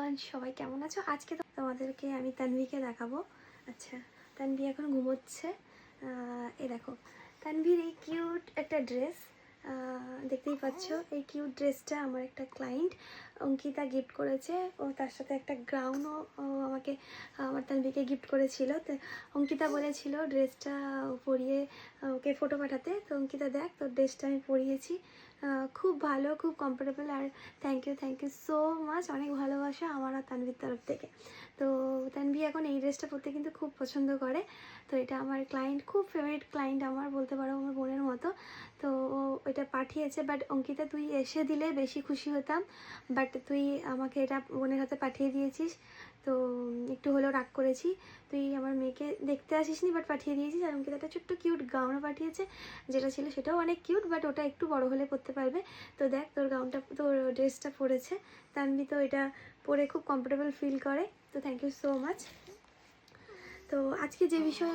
Everyone, সবাই কেমন আছো? আজকে তো তোমাদেরকে আমি তানভীকে দেখাবো। আচ্ছা, তানভী এখন ঘুমোচ্ছে। এই দেখো তানভীর এই কিউট একটা ড্রেস, দেখতেই পাচ্ছ। এই কিউট ড্রেসটা আমার একটা ক্লায়েন্ট অঙ্কিতা গিফট করেছে। ও তার সাথে একটা গাউনও আমাকে আমার তানভীকে গিফট করেছিল। তো অঙ্কিতা বলেছিল ড্রেসটা পরিয়ে ওকে ফটো পাঠাতে। তো অঙ্কিতা দেখ, তোর ড্রেসটা আমি পরিয়েছি, খুব ভালো, খুব কমফোর্টেবল। আর থ্যাংক ইউ সো মাচ, অনেক ভালোবাসা আমার আর তানভীর তরফ থেকে। তো তানভী এখন এই ড্রেসটা পরতে কিন্তু খুব পছন্দ করে। তো এটা আমার ক্লায়েন্ট, খুব ফেভারিট ক্লায়েন্ট আমার, বলতে পারো আমার বোনের মতো। তো ও এটা পাঠিয়েছে, বাট অঙ্কিতা তুই এসে দিলে বেশি খুশি হতাম, বাট তুই আমাকে এটা বোনের হাতে পাঠিয়ে দিয়েছিস। তো একটু হলেও রাগ করেছি, তুই আমার মেয়েকে দেখতে আসিসনি বাট পাঠিয়ে দিয়েছিস। আর অঙ্কিতা একটা ছোট্ট কিউট গাউনও পাঠিয়েছে, যেটা ছিল সেটাও অনেক কিউট, বাট ওটা একটু বড় হলে পরতে পারবে। তো দেখ, তোর গাউনটা, তোর ড্রেসটা পরেছে তানভী, তো এটা পরে খুব কমফোর্টেবল ফিল করে। তো থ্যাংক ইউ সো মাচ। তো আজকে যে বিষয়ে